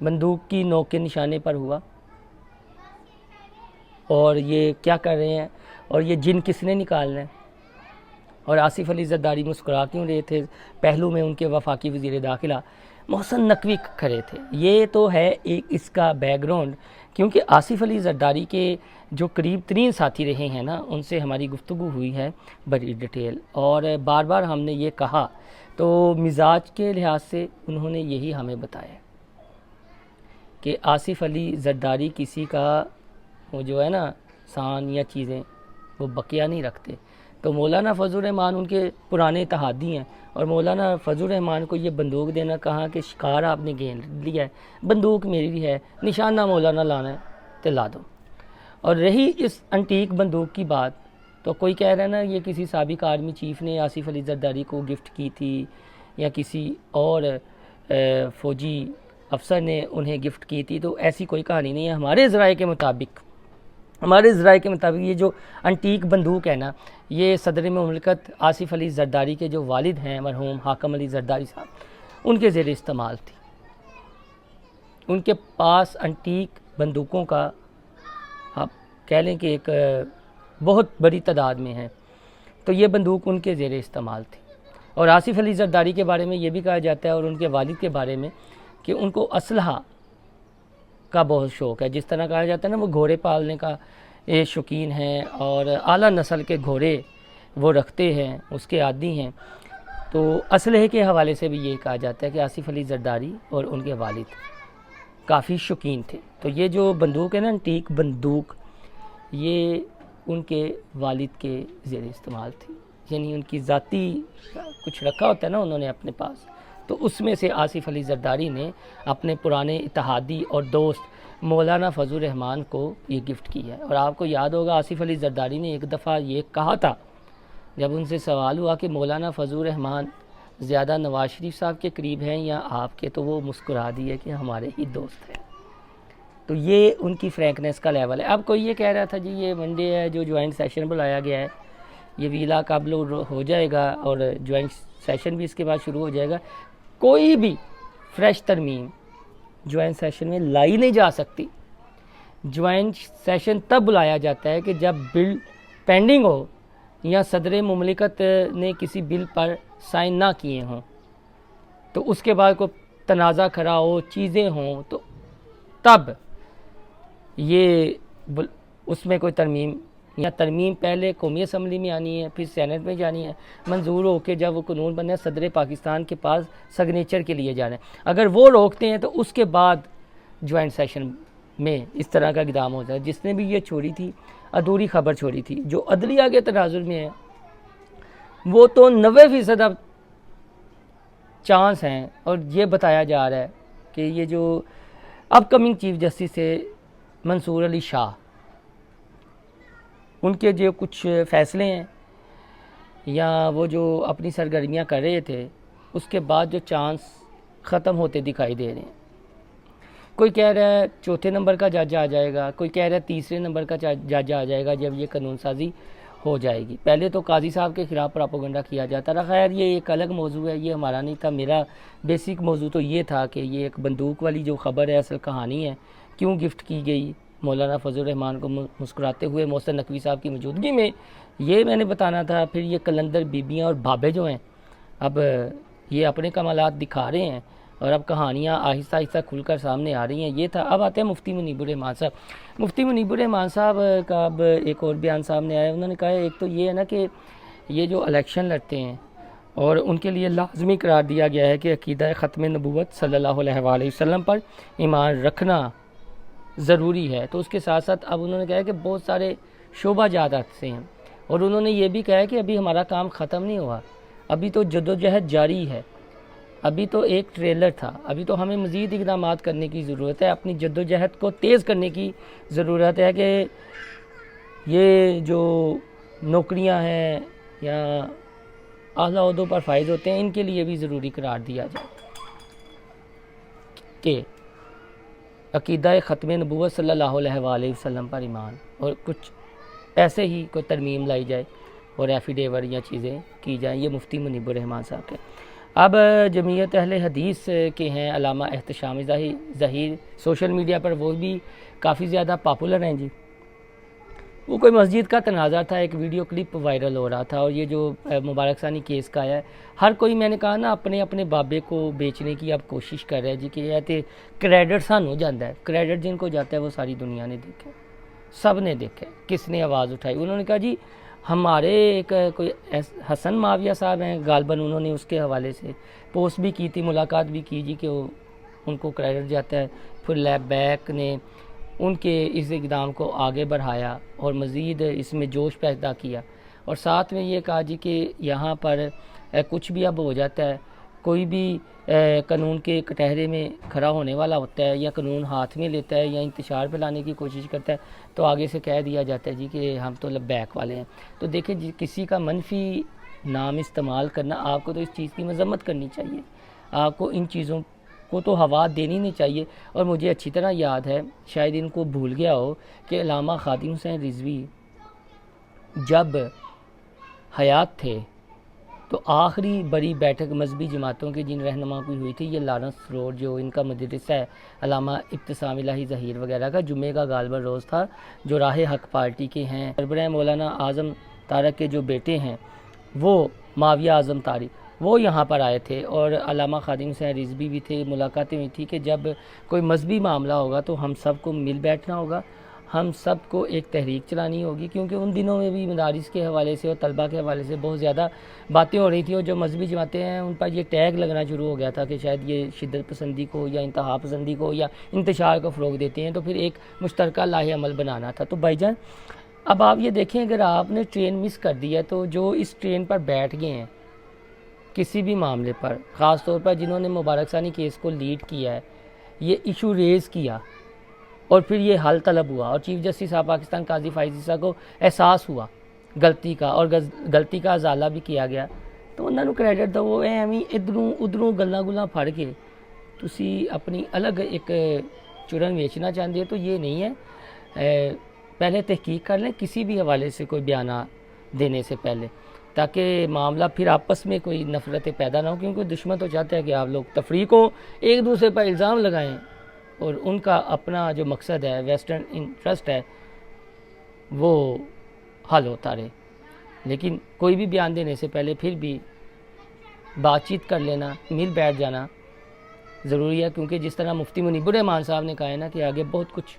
بندوق کی نوک کے نشانے پر ہوا، اور یہ کیا کر رہے ہیں اور یہ جن کس نے نکالنا ہے؟ اور آصف علی زرداری مسکرا کیوں رہے تھے؟ پہلو میں ان کے وفاقی وزیر داخلہ محسن نقوی کھڑے تھے۔ یہ تو ہے ایک اس کا بیک گراؤنڈ، کیونکہ آصف علی زرداری کے جو قریب ترین ساتھی رہے ہیں نا، ان سے ہماری گفتگو ہوئی ہے بڑی ڈیٹیل، اور بار بار ہم نے یہ کہا، تو مزاج کے لحاظ سے انہوں نے یہی ہمیں بتایا کہ آصف علی زرداری کسی کا وہ جو ہے نا سان یا چیزیں وہ بقیہ نہیں رکھتے۔ تو مولانا فضل الرحمان ان کے پرانے اتحادی ہیں، اور مولانا فضل الرحمان کو یہ بندوق دینا کہا کہ شکار آپ نے گین لیا ہے، بندوق میری ہے، نشانہ مولانا لانا ہے تو لا دو۔ اور رہی اس انٹیک بندوق کی بات، تو کوئی کہہ رہا ہے نا یہ کسی سابق آرمی چیف نے آصف علی زرداری کو گفٹ کی تھی، یا کسی اور فوجی افسر نے انہیں گفٹ کی تھی، تو ایسی کوئی کہانی نہیں ہے۔ ہمارے ذرائع کے مطابق یہ جو انٹیک بندوق ہے نا، یہ صدر مملکت آصف علی زرداری کے جو والد ہیں مرحوم حاکم علی زرداری صاحب، ان کے زیر استعمال تھی۔ ان کے پاس انٹیک بندوقوں کا آپ کہہ لیں کہ ایک بہت بڑی تعداد میں ہے، تو یہ بندوق ان کے زیر استعمال تھی۔ اور آصف علی زرداری کے بارے میں یہ بھی کہا جاتا ہے، اور ان کے والد کے بارے میں، کہ ان کو اسلحہ کا بہت شوق ہے۔ جس طرح کہا جاتا ہے نا وہ گھوڑے پالنے کا شوقین ہیں، اور اعلیٰ نسل کے گھوڑے وہ رکھتے ہیں، اس کے عادی ہیں۔ تو اسلحے کے حوالے سے بھی یہ کہا جاتا ہے کہ آصف علی زرداری اور ان کے والد کافی شوقین تھے۔ تو یہ جو بندوق ہے نا انٹیک بندوق، یہ ان کے والد کے زیر استعمال تھی، یعنی ان کی ذاتی کچھ رکھا ہوتا ہے نا انہوں نے اپنے پاس، تو اس میں سے آصف علی زرداری نے اپنے پرانے اتحادی اور دوست مولانا فضل الرحمان کو یہ گفٹ کیا ہے۔ اور آپ کو یاد ہوگا آصف علی زرداری نے ایک دفعہ یہ کہا تھا، جب ان سے سوال ہوا کہ مولانا فضل الرحمان زیادہ نواز شریف صاحب کے قریب ہیں یا آپ کے، تو وہ مسکرا دیے کہ ہمارے ہی دوست ہیں۔ تو یہ ان کی فرینکنیس کا لیول ہے۔ اب کوئی یہ کہہ رہا تھا جی یہ منڈے ہے جو جوائنٹ سیشن بلایا گیا ہے، یہ ویلا قبل ہو جائے گا اور جوائنٹ سیشن بھی اس کے بعد شروع ہو جائے گا، کوئی بھی فریش ترمیم جوائنٹ سیشن میں لائی نہیں جا سکتی۔ جوائنٹ سیشن تب بلایا جاتا ہے کہ جب بل پینڈنگ ہو یا صدر مملکت نے کسی بل پر سائن نہ کیے ہوں، تو اس کے بعد کوئی تنازع کھڑا ہو، چیزیں ہوں، تو تب یہ اس میں کوئی ترمیم، یا ترمیم پہلے قومی اسمبلی میں آنی ہے، پھر سینٹ میں جانی ہے، منظور ہو کے جب وہ قانون بننا ہے صدر پاکستان کے پاس سگنیچر کے لیے جانا ہے۔ اگر وہ روکتے ہیں تو اس کے بعد جوائنٹ سیشن میں اس طرح کا اقدام ہوتا ہے۔ جس نے بھی یہ چھوڑی تھی ادھوری خبر چھوڑی تھی، جو عدلیہ کے تناظر میں ہے، وہ تو 90% اب چانس ہیں، اور یہ بتایا جا رہا ہے کہ یہ جو اپ کمنگ چیف جسٹس ہے منصور علی شاہ، ان کے جو کچھ فیصلے ہیں یا وہ جو اپنی سرگرمیاں کر رہے تھے، اس کے بعد جو چانس ختم ہوتے دکھائی دے رہے ہیں۔ کوئی کہہ رہا ہے چوتھے نمبر کا جج آ جائے گا، کوئی کہہ رہا ہے تیسرے نمبر کا جج آ جائے گا جب یہ قانون سازی ہو جائے گی۔ پہلے تو قاضی صاحب کے خلاف پراپوگنڈا کیا جاتا رہا، خیر یہ ایک الگ موضوع ہے، یہ ہمارا نہیں تھا۔ میرا بیسک موضوع تو یہ تھا کہ یہ ایک بندوق والی جو خبر ہے، اصل کہانی ہے کیوں گفٹ کی گئی مولانا فضل الرحمان کو مسکراتے ہوئے محسن نقوی صاحب کی موجودگی میں، یہ میں نے بتانا تھا۔ پھر یہ کلندر بیبیاں اور بابے جو ہیں، اب یہ اپنے کمالات دکھا رہے ہیں، اور اب کہانیاں آہستہ آہستہ کھل کر سامنے آ رہی ہیں۔ یہ تھا۔ اب آتے ہیں مفتی منیب الرحمان صاحب۔ مفتی منیب الرحمان صاحب کا اب ایک اور بیان سامنے آیا۔ انہوں نے کہا ایک تو یہ ہے نا کہ یہ جو الیکشن لڑتے ہیں اور ان کے لیے لازمی قرار دیا گیا ہے کہ عقیدہ ختم نبوت صلی اللہ علیہ وآلہ وسلم پر ایمان رکھنا ضروری ہے، تو اس کے ساتھ ساتھ اب انہوں نے کہا کہ بہت سارے شعبہ جات سے ہیں، اور انہوں نے یہ بھی کہا کہ ابھی ہمارا کام ختم نہیں ہوا، ابھی تو جدوجہد جاری ہے، ابھی تو ایک ٹریلر تھا، ابھی تو ہمیں مزید اقدامات کرنے کی ضرورت ہے، اپنی جدوجہد کو تیز کرنے کی ضرورت ہے کہ یہ جو نوکریاں ہیں یا اعلیٰ عہدوں پر فائز ہوتے ہیں، ان کے لیے بھی ضروری قرار دیا جائے کہ عقیدہ ختم نبوت صلی اللہ علیہ وآلہ وسلم پر ایمان، اور کچھ ایسے ہی کوئی ترمیم لائی جائے اور ایفیڈیوٹ یا چیزیں کی جائیں۔ یہ مفتی منیب الرحمان صاحب کے۔ اب جمعیت اہل حدیث کے ہیں علامہ احتشام ظہیر، سوشل میڈیا پر وہ بھی کافی زیادہ پاپولر ہیں جی۔ وہ کوئی مسجد کا تناظر تھا، ایک ویڈیو کلپ وائرل ہو رہا تھا، اور یہ جو مبارک ثانی کیس کا ہے، ہر کوئی میں نے کہا نا اپنے اپنے بابے کو بیچنے کی اب کوشش کر رہا ہے جی، کہ یہ تے کریڈٹ سانو جاتا ہے، کریڈٹ جن کو جاتا ہے وہ ساری دنیا نے دیکھا، سب نے دیکھا، کس نے آواز اٹھائی؟ انہوں نے کہا جی ہمارے ایک کوئی حسن معاویہ صاحب ہیں غالباً، انہوں نے اس کے حوالے سے پوسٹ بھی کی تھی، ملاقات بھی کی جی کہ وہ ان کو کریڈٹ جاتا ہے۔ پھر لیب بیک نے ان کے اس اقدام کو آگے بڑھایا اور مزید اس میں جوش پیدا کیا، اور ساتھ میں یہ کہا جی کہ یہاں پر کچھ بھی اب ہو جاتا ہے، کوئی بھی قانون کے کٹہرے میں کھڑا ہونے والا ہوتا ہے یا قانون ہاتھ میں لیتا ہے یا انتشار پھیلانے کی کوشش کرتا ہے تو آگے سے کہہ دیا جاتا ہے جی کہ ہم تو لبیک والے ہیں۔ تو دیکھیں جی، کسی کا منفی نام استعمال کرنا، آپ کو تو اس چیز کی مذمت کرنی چاہیے، آپ کو ان چیزوں کو تو ہوا دینی نہیں چاہیے۔ اور مجھے اچھی طرح یاد ہے، شاید ان کو بھول گیا ہو، کہ علامہ خادم حسین رضوی جب حیات تھے تو آخری بڑی بیٹھک مذہبی جماعتوں کے جن رہنما کی ہوئی تھی، یہ لارنس روڈ جو ان کا مدرسہ ہے علامہ ابتسام الہی ظہیر وغیرہ کا، جمعے کا غالباً روز تھا، جو راہ حق پارٹی کے ہیں، سربراہ مولانا اعظم طارق کے جو بیٹے ہیں وہ معاویہ اعظم طارق، وہ یہاں پر آئے تھے، اور علامہ خادم حسین رضوی بھی تھے۔ ملاقاتیں ہوئی تھی کہ جب کوئی مذہبی معاملہ ہوگا تو ہم سب کو مل بیٹھنا ہوگا، ہم سب کو ایک تحریک چلانی ہوگی، کیونکہ ان دنوں میں بھی مدارس کے حوالے سے اور طلبہ کے حوالے سے بہت زیادہ باتیں ہو رہی تھیں، اور جو مذہبی جماعتیں ہیں ان پر یہ ٹیگ لگنا شروع ہو گیا تھا کہ شاید یہ شدت پسندی کو یا انتہا پسندی کو یا انتشار کو فروغ دیتے ہیں، تو پھر ایک مشترکہ لاہ عمل بنانا تھا۔ تو بھائی جان اب آپ یہ دیکھیں، اگر آپ نے ٹرین مس کر دی ہے تو جو اس ٹرین پر بیٹھ گئے ہیں کسی بھی معاملے پر، خاص طور پر جنہوں نے مبارک ثانی کیس کو لیڈ کیا ہے، یہ ایشو ریز کیا اور پھر یہ حل طلب ہوا، اور چیف جسٹس آف پاکستان قاضی فائز عیسیٰ کو احساس ہوا غلطی کا، اور غلطی کا ازالہ بھی کیا گیا، تو انہوں نے کریڈٹ دو۔ وہ ایویں ادھروں ادھروں گلاں پھڑ کے تسی اپنی الگ ایک چرن بیچنا چاہتے ہو، تو یہ نہیں ہے۔ پہلے تحقیق کر لیں کسی بھی حوالے سے کوئی بیانات دینے سے پہلے، تاکہ معاملہ پھر آپس میں کوئی نفرتیں پیدا نہ ہو، کیونکہ دشمن تو چاہتا ہے کہ آپ لوگ تفریق ہو، ایک دوسرے پر الزام لگائیں، اور ان کا اپنا جو مقصد ہے، ویسٹرن انٹرسٹ ہے، وہ حل ہوتا رہے۔ لیکن کوئی بھی بیان دینے سے پہلے پھر بھی بات چیت کر لینا، مل بیٹھ جانا ضروری ہے، کیونکہ جس طرح مفتی منیب الرحمان صاحب نے کہا ہے نا کہ آگے بہت کچھ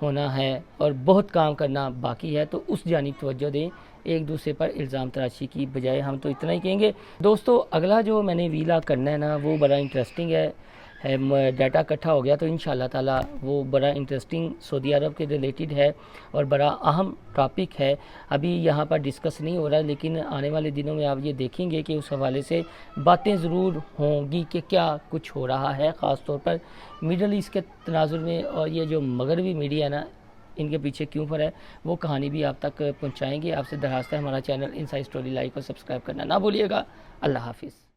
ہونا ہے اور بہت کام کرنا باقی ہے، تو اس جانب توجہ دیں، ایک دوسرے پر الزام تراشی کی بجائے۔ ہم تو اتنا ہی کہیں گے دوستو، اگلا جو میں نے ویلا کرنا ہے نا وہ بڑا انٹرسٹنگ ہے، ڈیٹا اکٹھا ہو گیا تو انشاءاللہ تعالی وہ بڑا انٹرسٹنگ سعودی عرب کے ریلیٹڈ ہے اور بڑا اہم ٹاپک ہے، ابھی یہاں پر ڈسکس نہیں ہو رہا، لیکن آنے والے دنوں میں آپ یہ دیکھیں گے کہ اس حوالے سے باتیں ضرور ہوں گی کہ کیا کچھ ہو رہا ہے، خاص طور پر میڈل ایسٹ کے تناظر میں، اور یہ جو مغربی میڈیا ہے نا ان کے پیچھے کیوں پر ہے، وہ کہانی بھی آپ تک پہنچائیں گے۔ آپ سے درخواست ہے ہمارا چینل انسائیڈ اسٹوری لائک اور سبسکرائب کرنا نہ بھولیے گا۔ اللہ حافظ۔